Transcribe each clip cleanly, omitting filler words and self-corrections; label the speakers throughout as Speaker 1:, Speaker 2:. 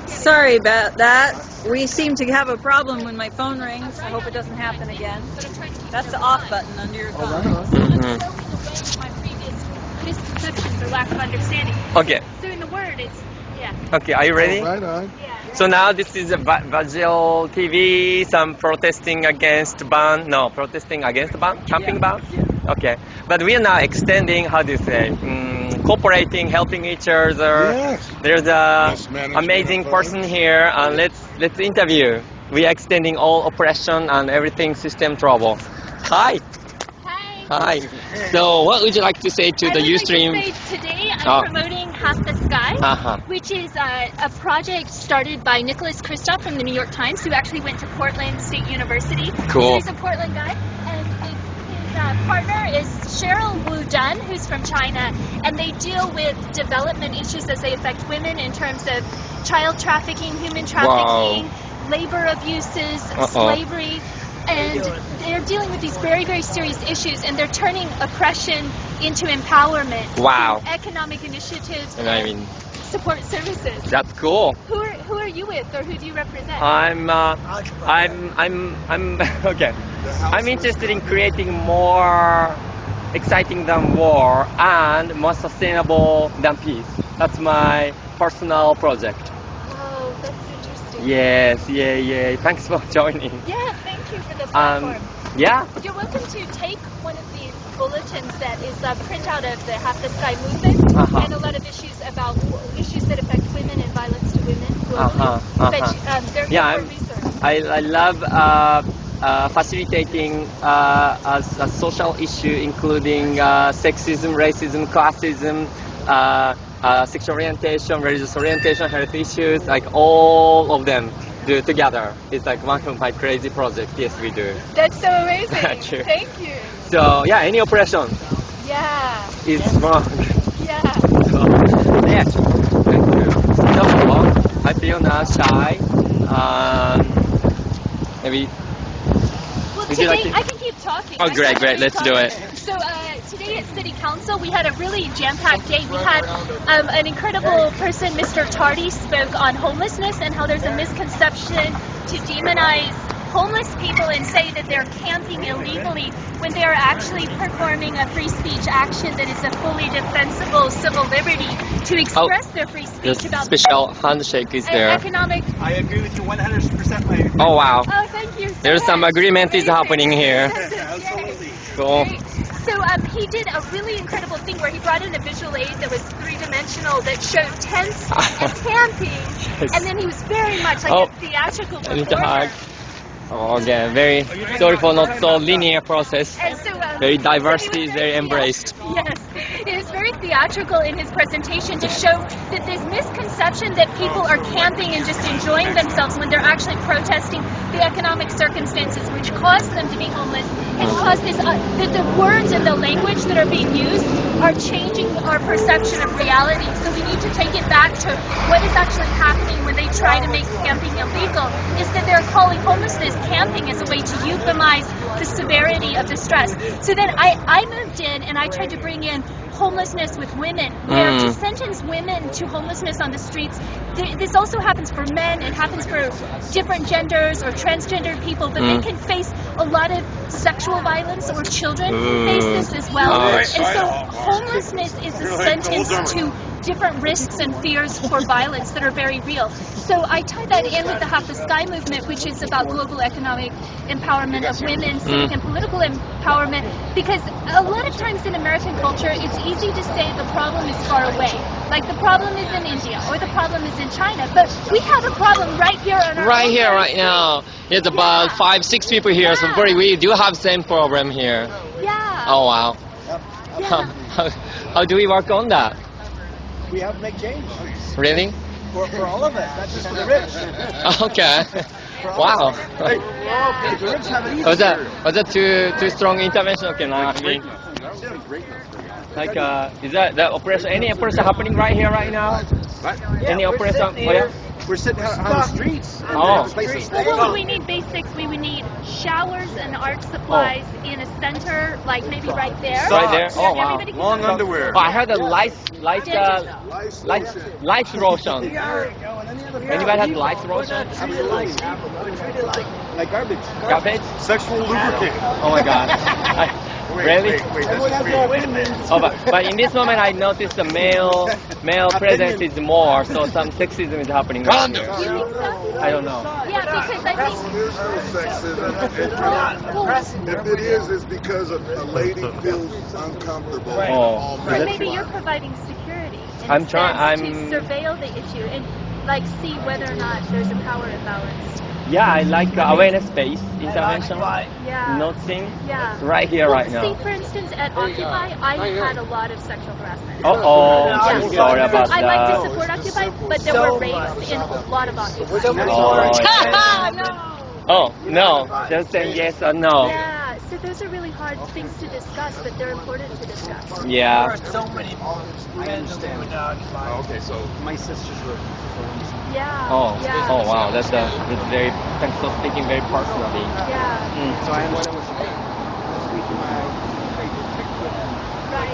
Speaker 1: Sorry about that. We seem to have a problem when my phone rings. I hope it doesn't happen again. That's the off button under your phone.
Speaker 2: My previous misconception for lack of understanding.
Speaker 3: Okay.
Speaker 2: So in the word, it's
Speaker 3: Okay, are you ready?
Speaker 4: Right on.
Speaker 3: So now this is a Visual TV, some protesting against ban, no, protesting against ban, camping ban? Okay, but we are now extending, how do you say, cooperating, helping each other.
Speaker 4: Yes.
Speaker 3: There's a
Speaker 4: Best management
Speaker 3: amazing
Speaker 4: of
Speaker 3: person here, and let's interview. We are extending all oppression and everything system trouble. Hi.
Speaker 2: Hi.
Speaker 3: Hi. So what would you like to say to the Ustream?
Speaker 2: Like to say today I'm promoting Half the Sky, which is a project started by Nicholas Kristof from the New York Times, who actually went to Portland State University.
Speaker 3: Cool.
Speaker 2: So he's a Portland guy, and his partner is Cheryl Wu Dun, who's from China, and they deal with development issues as they affect women in terms of child trafficking, human trafficking, labor abuses, slavery. And they're dealing with these very, very serious issues, and they're turning oppression into empowerment.
Speaker 3: Wow.
Speaker 2: Through economic initiatives
Speaker 3: And
Speaker 2: support services.
Speaker 3: that's cool.
Speaker 2: Who are you with, or who do you represent?
Speaker 3: I'm okay. I'm interested in creating more exciting than war and more sustainable than peace. That's my personal project.
Speaker 2: Oh, that's interesting.
Speaker 3: Yes, yeah. Thanks for joining.
Speaker 2: Yeah, thank you for the platform.
Speaker 3: Yeah.
Speaker 2: You're welcome to take one of these bulletins that is a printout of the Half the Sky movement and a lot of issues about issues that affect women and violence to women globally. But they're good for research.
Speaker 3: I love facilitating a social issue, including sexism, racism, classism, sexual orientation, religious orientation, health issues, like all of them do together. It's like one of my crazy projects. Yes, we do.
Speaker 2: That's so amazing.
Speaker 3: True.
Speaker 2: Thank you.
Speaker 3: So yeah, any oppression
Speaker 2: Yeah.
Speaker 3: is wrong.
Speaker 2: Yeah.
Speaker 3: So, yeah, thank you. So I feel now shy. Maybe.
Speaker 2: Well,
Speaker 3: Would you
Speaker 2: today
Speaker 3: like to-
Speaker 2: I can keep talking.
Speaker 3: Oh, great. Let's do it.
Speaker 2: So today at City Council, we had a really jam-packed day. We had an incredible person, Mr. Tardy, spoke on homelessness and how there's a misconception to demonize homeless people and say that they're camping illegally when they are actually performing a free speech action that is a fully defensible civil liberty to express their free speech
Speaker 3: The
Speaker 2: about
Speaker 3: special handshake is there.
Speaker 2: economic.
Speaker 5: I agree with you 100%, lady.
Speaker 3: Oh wow.
Speaker 2: Oh, thank you.
Speaker 3: There's some agreement is happening here.
Speaker 5: Absolutely.
Speaker 3: Cool.
Speaker 2: So he did a really incredible thing where he brought in a visual aid that was three-dimensional that showed tents and camping, and then he was very much like a theatrical
Speaker 3: I need to hug.
Speaker 2: performer.
Speaker 3: Oh, again, very sorry for not so linear process.
Speaker 2: And so,
Speaker 3: Very diversity is very embraced.
Speaker 2: Yes, it is very theatrical in his presentation to show that this misconception that people are camping and just enjoying themselves when they're actually protesting the economic circumstances which cause them to be homeless, and cause this that the words and the language that are being used are changing our perception of reality. So we need to take it back to what is actually happening when they try to make camping illegal, is that they're calling homelessness camping as a way to euphemize the severity of the stress. So then I moved in and I tried to bring in homelessness with women, where to sentence women to homelessness on the streets. This also happens for men, it happens for different genders or transgendered people, but they can face a lot of sexual violence, or children face this as well. And so homelessness is a sentence to different risks and fears for violence that are very real. So I tie that in with the Half the Sky movement, which is about global economic empowerment of women, civic and political empowerment, because a lot of times in American culture, it's easy to say the problem is far away. Like the problem is in India or the problem is in China, but we have a problem right here on our
Speaker 3: Right here, right now. There's about 5-6 people here, so we do have same problem here.
Speaker 2: Yeah.
Speaker 3: Oh wow. How do we work on that?
Speaker 5: We have to make change
Speaker 3: Really?
Speaker 5: for all of us, not just for the rich.
Speaker 3: Okay. Wow.
Speaker 5: The rich have it easier.
Speaker 3: Was that too strong intervention? Okay, now I mean, like is that oppression? Any oppression happening right here, right now? Any oppression? Oh yeah.
Speaker 5: We're sitting out on the streets. And
Speaker 3: Oh.
Speaker 5: we have a place to stay.
Speaker 2: Well, what would we need basics? We would need showers and art supplies in a center, like maybe right there.
Speaker 3: Right there?
Speaker 2: So
Speaker 3: Oh, wow.
Speaker 2: everybody can
Speaker 5: Long
Speaker 2: go.
Speaker 5: underwear.
Speaker 3: Oh, I heard a light lotion. Anybody has light lotion?
Speaker 5: Absolutely. Like garbage.
Speaker 3: Garbage?
Speaker 5: Sexual lubricant.
Speaker 3: Oh my god. Really?
Speaker 5: Wait a minute.
Speaker 3: Oh, but in this moment I noticed the male presence is more, so some sexism is happening around here.
Speaker 2: You think so?
Speaker 3: I don't know.
Speaker 2: Yeah, because I think.
Speaker 4: There's no sexism. If it is, it's because a lady feels uncomfortable.
Speaker 3: Oh.
Speaker 2: But maybe you're providing security. in
Speaker 3: I'm
Speaker 2: a
Speaker 3: trying-
Speaker 2: sense
Speaker 3: I'm-
Speaker 2: to surveil the issue and like see whether or not there's a power imbalance.
Speaker 3: Yeah, I like awareness-based intervention.
Speaker 2: Yeah.
Speaker 3: Nothing.
Speaker 2: Yeah.
Speaker 3: Right here,
Speaker 2: Well,
Speaker 3: right now.
Speaker 2: See, for instance, at Occupy, I had a lot of sexual harassment.
Speaker 3: Oh,
Speaker 2: Yeah.
Speaker 3: I'm sorry about
Speaker 2: I like to
Speaker 3: that.
Speaker 2: support Occupy, but there were rapes in a lot of Occupy.
Speaker 3: Oh,
Speaker 2: No.
Speaker 3: oh, no. Just saying yes or no.
Speaker 2: Yeah, so those are really hard things to discuss, but they're important to discuss.
Speaker 3: Yeah.
Speaker 5: so many I understand.
Speaker 4: Okay, so
Speaker 5: My sisters were.
Speaker 2: Yeah.
Speaker 3: Oh,
Speaker 2: Yeah.
Speaker 3: oh wow. That's very. Thanks for speaking very personally.
Speaker 2: Yeah.
Speaker 3: Mm.
Speaker 5: So I was
Speaker 2: Right.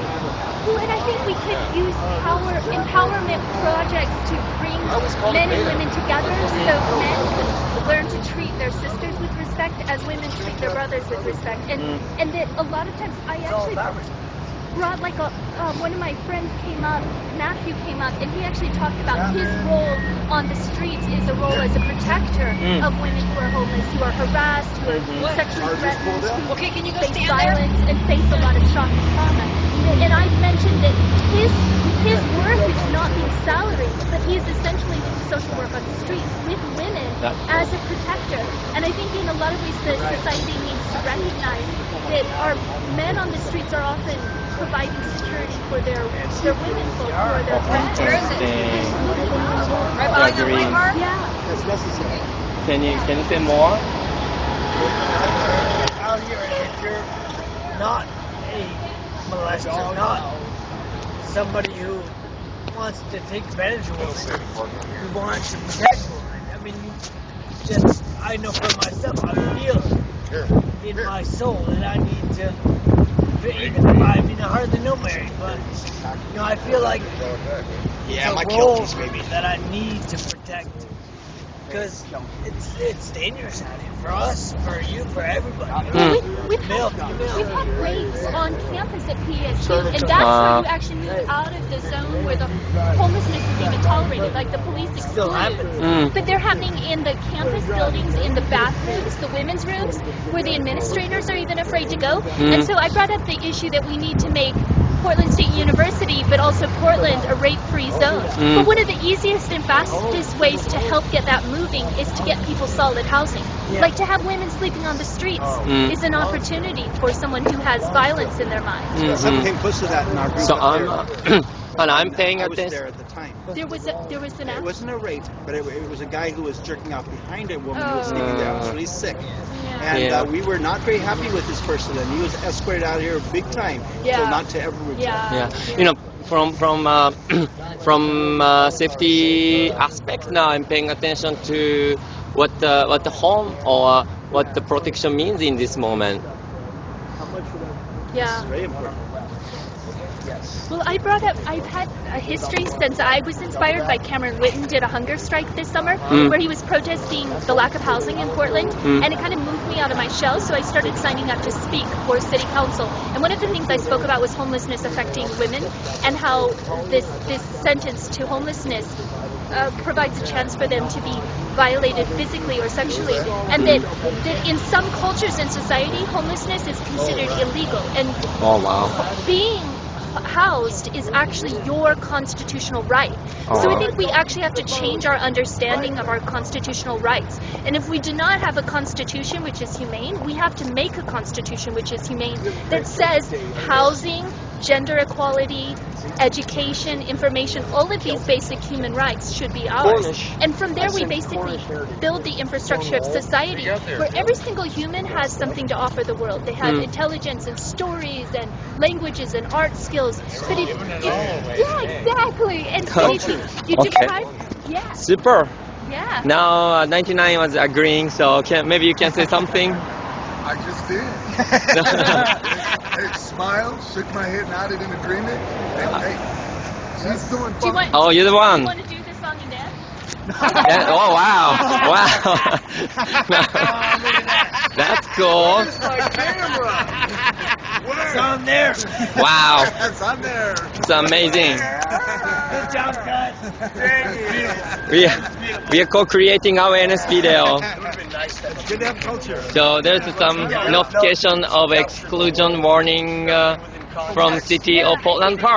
Speaker 2: Well, and I think we could use empowerment projects to bring men and women together so men learn to treat their sisters with respect as women treat their brothers with respect. And that a lot of times I actually brought like one of my friends came up, Matthew came up, and he actually talked about his role on the streets is a role as a protector of women who are homeless, who are harassed, who are sexually threatened, who face violence and face a lot of shock and trauma. And I mentioned that his work is not being salaried, but he is essentially doing social work on the streets with women as a protector. And I think in a lot of ways the society needs to recognize that our men on the streets are often providing security for their women folk who are their friends.
Speaker 3: Interesting.
Speaker 1: Right behind the white car?
Speaker 2: Yeah.
Speaker 5: That's necessary.
Speaker 3: Can you say more?
Speaker 6: Out here, and if you're not a molester, not somebody who wants to take advantage of women, who wants to protect women, I mean, I know for myself, I feel in my soul that I need to, even if I hardly know Mary, but, I feel like it's a role that I need to protect. Because it's dangerous out here for us, for you, for everybody.
Speaker 2: We've had rapes on campus at PSG, and that's where you actually move out of the zone where the homelessness is even tolerated, like the police
Speaker 6: Still
Speaker 2: exclude.
Speaker 6: happens.
Speaker 2: But they're happening in the campus buildings, in the bathrooms, the women's rooms, where the administrators are even afraid to go. And so I brought up the issue that we need to make Portland State University, but also Portland, a rape-free zone. But one of the easiest and fastest ways to help get that moving is to get people solid housing. Like to have women sleeping on the streets is an opportunity for someone who has violence in their mind.
Speaker 5: Some came close to that in our group.
Speaker 3: So
Speaker 5: up there.
Speaker 3: I'm paying
Speaker 5: I was there
Speaker 3: attention.
Speaker 5: at the time.
Speaker 2: There was an
Speaker 5: It
Speaker 2: act.
Speaker 5: wasn't a rape, but it was a guy who was jerking off behind a woman who was sleeping there. I was really sick. And
Speaker 3: Yeah.
Speaker 5: we were not very happy with this person, and he was escorted out of here big time.
Speaker 2: Yeah.
Speaker 5: So not to ever return.
Speaker 2: Yeah.
Speaker 3: Yeah, from safety aspect now, I'm paying attention to what the home or what the protection means in this moment.
Speaker 2: Yeah.
Speaker 5: It's very important.
Speaker 2: Well, I've had a history since I was inspired by Cameron Whitten did a hunger strike this summer where he was protesting the lack of housing in Portland, and it kind of moved me out of my shell, so I started signing up to speak for city council. And one of the things I spoke about was homelessness affecting women and how this sentence to homelessness provides a chance for them to be violated physically or sexually, and that in some cultures in society, homelessness is considered illegal, and
Speaker 3: Oh wow.
Speaker 2: being housed is actually your constitutional right. So I think we actually have to change our understanding of our constitutional rights. And if we do not have a constitution which is humane, we have to make a constitution which is humane that says housing, gender equality, education, information, all of these basic human rights should be ours. And from there we basically build the infrastructure of society where every single human has something to offer the world. They have intelligence and stories and languages and art skills. But yeah, exactly. And so you
Speaker 3: Okay.
Speaker 2: deprive, yeah.
Speaker 3: Super.
Speaker 2: Yeah.
Speaker 3: Now 99 was agreeing, so maybe you can say something.
Speaker 4: I just did. Hey, smiled, shook my head, nodded in agreement. Hey, she's doing
Speaker 2: Do you
Speaker 4: fun.
Speaker 2: want,
Speaker 3: Oh, you're the
Speaker 2: do
Speaker 3: one.
Speaker 2: you want to do this song and dance?
Speaker 3: Yeah, oh wow, wow. That's cool.
Speaker 4: Where's my camera?
Speaker 6: It's on there.
Speaker 3: Wow,
Speaker 4: It's on there.
Speaker 3: it's amazing.
Speaker 6: Good job, guys.
Speaker 3: We are co-creating awareness video.
Speaker 5: It's good to have culture.
Speaker 3: So there's some notification of exclusion warning from city of Portland Park.